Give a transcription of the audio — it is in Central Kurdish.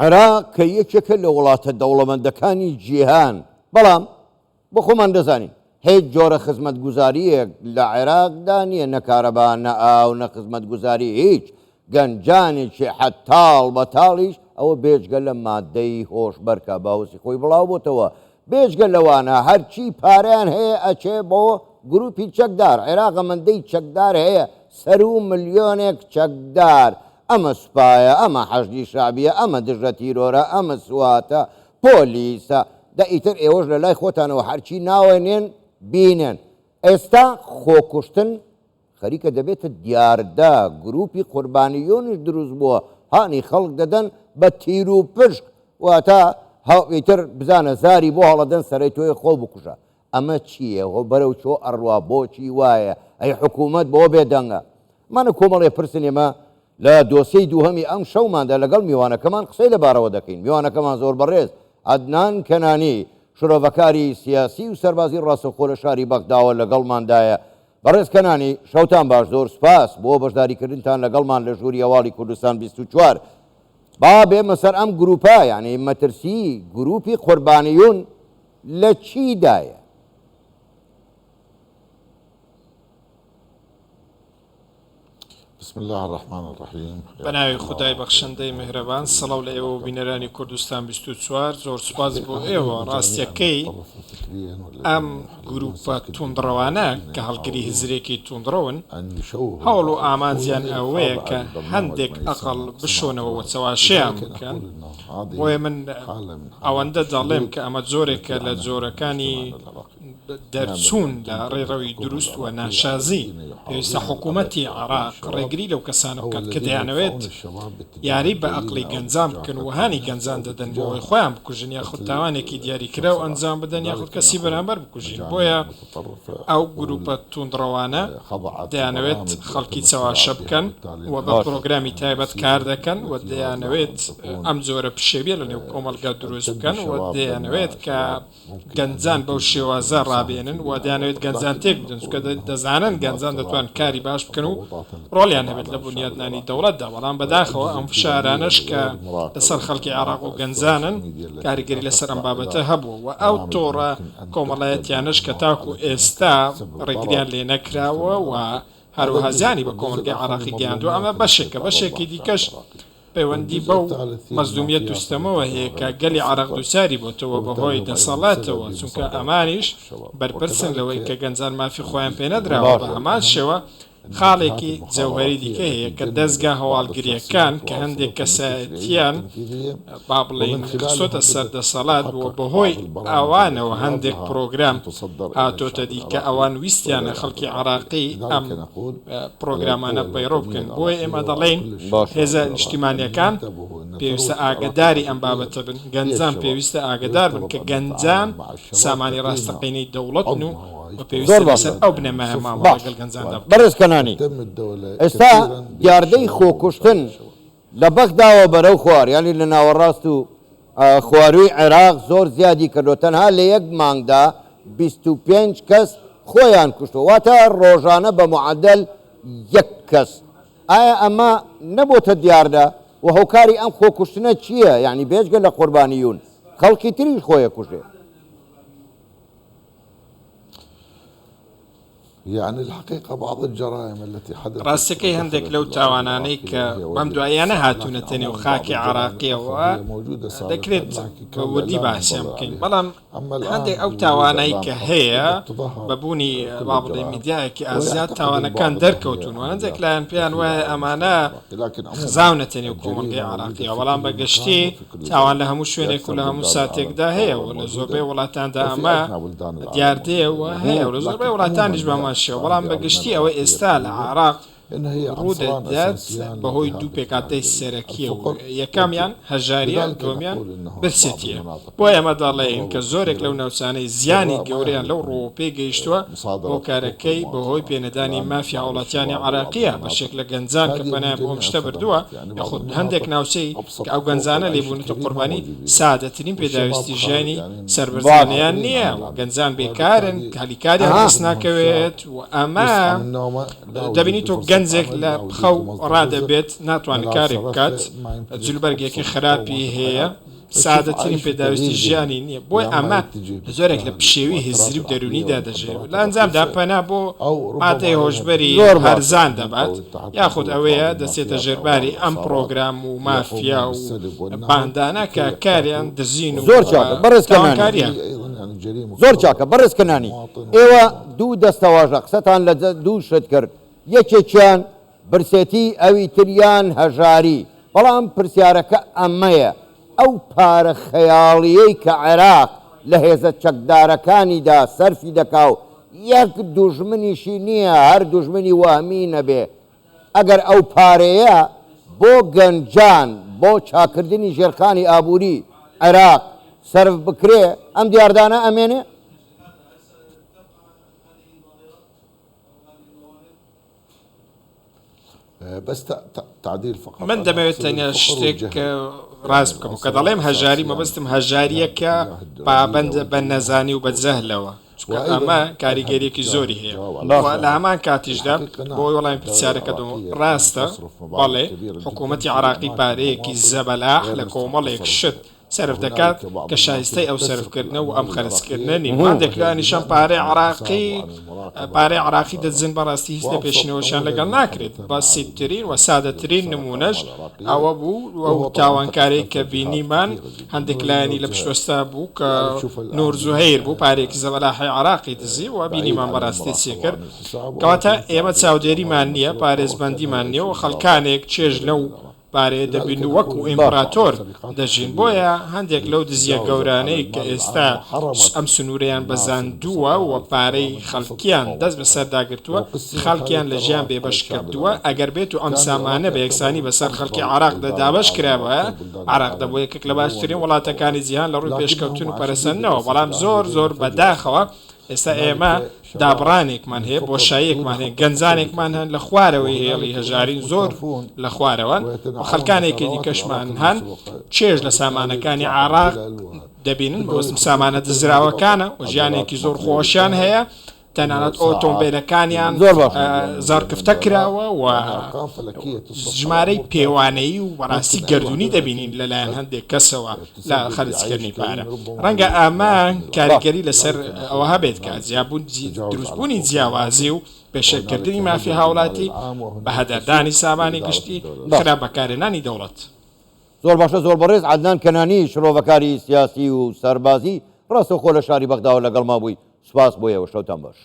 عێراق کە یەکێکە لە وڵاتە دەوڵەمەندەکانی جیهان، بەڵام بۆ خۆمان دەزانین هیچ جۆرە خزمەتگوزاریەک لە عێراقدا نییە، نە کارەبا، نە ئاو، نە خزمەتگوزاری هیچ گەنجانێکی حەتاڵ بەتاڵیش ئەوە بێجگە لە مادەی هۆشبەرکە باوەسی خۆی بڵاو بۆتەوە. بێجگە لەوانە هەرچی پاریان هەیە ئەچێ بۆ گروپی چەکدار. عێراق ئەمەندەی چەکدار هەیە، سەر و ملیۆنێک چەکدار. ئەمە سوپایە، ئەمە حەشدی شعبیە، ئەمە دژە تیرۆرە، ئەمە سواتە، پۆلیسە. ئیتر ئێوەش لە لای خۆتانەوە هەرچی ناوێنێن بینێن. ئێستا خۆکوشتن خەریکە دەبێتە دیاردە، گروپی قوربانیۆنش دروست بووە، هانی خەڵک دەدەن بە تیر و پشک، واتە ئیتر بزانە زاری بۆ هەڵەدەن سەرەی تۆی خۆ بکوژە. ئەمە چییە؟ هۆ بەرەو چۆ ئەڕوا، بۆچی وایە؟ ئەی حکوومەت بۆ بێدەنگە. منە کۆمەڵێ پرسن ئێمە لە دۆسەی دووهەمی ئەم شەوماندا لەگەڵ میوانەکەمان قسەی لەبارەوە دەکەین. میوانەکەمان زۆر بەڕێز عەدنان کەنانی، شرۆڤەکاری سیاسی و سەربازی ڕاستەوخۆ لە شاری بەغداوە لەگەڵماندایە. بەڕێز کەنانی، شەوتان باش، زۆر سوپاس بۆ بەشداریکردنتان لەگەڵمان لە ژووری هەواڵی کوردستان 24. با بێمە سەر ئەم گروپە، یعنی مەترسی گروپی قوربانیون لە چیدایە؟ بسم الله الرحمن الرحیم. بەناوی خودای بەخشندەی میهرەبان. سەڵاو لە ئێوە بینەرانی کوردستان 24. زۆر سوپاس بۆ ئێوە. ڕاستیەکەی ئەم گروپە توندڕەوانە کە هەڵگری هزرێکی توندڕەون، هەوڵ و ئامانجیان ئەوەیە کە هەندێک ئەقڵ بشۆنەوە و چەواشەیان بکەن. بۆیە من ئەوەندە دەڵێم کە ئەمە جۆرێکە لە جۆرەکانی دەرچوون لە ڕێڕەوی دروست و ناشازی. پێویستە حکوومەتی عێراق ڕێگری لەو کەسانە بکات کە دەیانەوێت یاری بە ئەقلی گەنجان بکەن و هانی گەنجان دەدەن بۆی خۆیان بکوژن، یاخود تاوانێکی دیاریکرا و ئەنجام بدەن، یاخود کەسی بەرامبەر بکوژین. بۆیە ئەو گروپە توندڕەوانە دەیانەوێت خەڵکی چەواشە بکەن و بە پرۆگرامی تایبەت کار دەکەن و دەیانەوێت ئەم جۆرە پشێویە لە نێو کۆمەلگا دروست بکەن و دەیانەوێت کە گەنجان بەو شێوازە ڕابێنن و دەیانەوێت گەنجان تێک بدەن، چونکە دەزانن گەنجان دەتوان کاری باش بکەن و ڕۆڵیان هەبێت لە بنیادنانی دەوڵەتدا. بەڵام بەداخەوە ئەم فشارانش کە لەسەر خەڵکی عێراق و گەنجانن کاریگەری لەسەر ئەم بابەتە هەبوو و ئەو تۆڕە کۆمەڵایەتیانش کە تاکو ئێستا ڕێگریان لێ نەکراوە و هەروەها زیانی بە کۆمەلگای عێراقی گەیاندووە. ئەمە بەشێکی دیکەش پەیوەندی بەو مەزلومیەت دوستەمەوە هەیە کە گەلی عێراق دووساری بۆتەوە بەهۆی دەسەڵاتەوە، چونکە ئەمانیش بەرپرسن لەوەی کە گەنجان مافی خۆیان پێ نەدراوە. بە هەمان شێوە خاڵێکی جەوهەری دیکە هەیە کە دەستگا هەواڵگریەکان کە هەندێک کەسایەتیان با بڵێین خسۆتە سەر دەسەڵات بووە بەهۆی ئەوانەوە هەندێک پرۆگرام هاتۆتە دی کە ئەوان ویستیانە خەڵکی عێراقی ئەم پرۆگرامانە پەیڕۆ بکەن. بۆیە ئێمە دەڵێن هێزە نیشتیمانیەکان پێویستە ئاگداری ئەم بابەتە بن، گەنجان پێویستە ئاگدار بن کە گەنجان سامانی ڕاستەقینەی دەوڵەتن و ئەو بنەمایە مامەڵەگەڵ گەنجاندا. بەڕێز کەنانی، ئێستا دیاردەی خۆکوشتن لە بەغداوە بەرەو خوار، یعنی لە ناوەڕاست و خواروی عێراق زۆر زیادی کردو. تەنها لە یەک مانگدا 25 کەس خۆیان کوشتەوە، واتە ڕۆژانە بە معدل یەک کەس. ئایا ئەمە نەبووتە دیاردە و هۆکاری ئەم خۆکوشتنە چییە؟ یعنی بێجگە لە قوربانیون خەڵکی تریش خۆیە کوژێ. يعني الحقيقة بعض الجرائم التي حدثت ڕاستەکەی هەندێک لەو تاوانانەی کە بەم دوایانە هاتوونەتە نێو خاکی عێراقیەوە دەکرێت کە وردی باسییان بکەین، بەڵام هەندێک ئەو تاوانایی کە هەیە بەبوونی با بڵێ میدیایەکی ئازیاد تاوانەکان دەرکەوتون و هەندێک لایەن پێیان وایە ئەمانە خزاونەتە نێو کۆمەلگای عێراقیەوە، بەڵام بەگشتی تاوان لە هەموو شوێنێک و لە هەموو ساتێکدا هەیە و لە زۆربەی وڵاتاندا ئەمە دیاردەیەوە هەیە و لە زۆربەی وڵاتانیش بەمان بەڵام بەگشتی ئەوە ئێستا لە عێراق ڕوودەدات بەهۆی دوو پێکاتەی سەرەکیە و یەکەمیان هەژاریە، دووەمیان برسێتیە. بۆیە ئەمە دەڵێن کە زۆرێک لەو ناوچانەی زیانی گەورەیان لەو ڕۆ پێ گەیشتووە بۆ کارەکەی بەهۆی پێنەدانی مافیا وڵاتیانی عێراقیە بەشێک لە گەنجان کە پەنایان بۆ شتە بردووە، یاخود هەندێک ناوچەی کە ئەو گەنجانە لێبوونەتە قوربانی سادەترین پێداویستی ژیانی سەربەرزانیان نییە، گەنجان بێکارن، کالیکاریان دەست ناکەوێت و ئەمە دەبینی تۆ گەنجێک لە خەو ڕادەبێت ناتوانێت کارێک بکات جلوبەرگێکی خراپی هەیە سعادەترین پێداویستی ژیانی نییە بۆی ئەمە زۆرێک لە پشێوی هزری و دەرونیدا دەژێت لە ئەنجامدا پەنا بۆ ماتەی هۆشبەری هەرزان دەبات یاخود ئەوەیە دەچێتە ژێرباری ئەم پرۆگرام و مافیا و باندانە کە کاریان دزین و زۆر چاکە بەڕێزکەمانیان زۆر چاکە بەڕێزکەنانی ئێوە دوو دەستەواژە قسەتان لە دوو شت کرد یەکێکیان برسێتی ئەوی تریان هەژاری بەڵام پرسیارەکە ئەمەیە ئەو پارە خەیاڵیەی کە عێراق لە هێزە چەکدارەکانیدا سەرفی دەکا و یەک دوژمنیشی نییە هەر دوژمنی وەهمی نەبێ ئەگەر ئەو پارەیە بۆ گەنجان بۆ چاکردنی ژێرخانی ئابووری عێراق سەرف بکرێ ئەم دیاردانە ئەمێنێ بس تعديل فقط من دەمەوێت تەنیا شتێک ڕاست بکەم کە دەڵێم هەژاری مەبەستم هەژاریەکە پابەندە بە نەزانی و بە جەهلەوە ئەمە کاریگەریەکی زۆری هەیە لە هەمان کاتیشدا بۆ وەڵامی پرسیارەکە ڕاستە بەڵێ حکوومەتی عراقی پارەیەکی زەبەلاح لە کۆمەڵێک شت سرف دەکات کە شایستەی ئەو سرفکردنە و ئەم خەرجکردنە نیمان دەکرانیشان پارەی عراقی دەجن بەڕاستی هیچ لە پێشنەوەشان لەگەڵ ناکرێت باسیترین و سادەترین نمونەش ئەوە بوو ئەو تاوانکارێک کە بینیمان هەندێک لایەنی لە پشتوەستا بوو کە نور زوهەیر بوو پارێکی زەبەلاحی عراقی دزی و بینیمان بەڕاستی چێ کرد کەواتە ئێمە چاودێریمان نییە پارێزبەندیمان نییە و خەڵکانێک چێژ لەو پارێ دەبین وەکو ئیمپراتۆر دەژین بۆیە هەندێک لەو دزیە گەورانەی کە ئێستا ئەم سنوورەیان بەزاندووە و پارەی خەڵکیان دەست بە سەرداگرتووە خەڵکیان لە ژیان بێبەش کردووە ئەگەر بێت و ئەم سامانە بە یەکسانی بەسەر خەڵکی عراق دابش کرابە عراق دەبوو یەکێک لە باشترین وڵاتەکانی جیهان لە ڕووی پێشکەوتن و پەرسەندنەوە بەڵام زۆر بەداخەوە ئێستا ئێمە دابڕانێکمان هەیە بۆشاییەکمان هەیە گەنجانێکمان هەن لە خوارەوەی هێڵی هەژارین زۆر لە خوارەوەن و خەڵکانێکی دیکەشمان هەن چێژ لە سامانەکانی عراق دەبینن بۆستم سامانە دزراوەکانە و ژیانێکی زۆر خۆشیان هەیە تەنانەت ئۆتۆمبیلەکانیان زارکفتە کراوە و ژمارەی پێوانەیی و بەڕاستی گەردوونی دەبینین لەلایەن هەندێک کەسەوە لە خەرجکردنی پارە ڕەنگە ئامان کاریگەری لەسەر ئەوە هەبێت کە دروستبوونی جیاوازی و پێشەکردنی مافی هاوڵاتی بە هەدەردانی سامانی گشتی خراپ بەکارهێنانی دەوڵەت زۆر باشە زۆر بەڕێز عەدنان کەنانی شرۆڤەکاری سیاسی و سەربازی ڕاستەوخۆ لە شاری بەغداوە لەگەڵ ما بووی سوپاس بۆ ئێوە شەوتان باش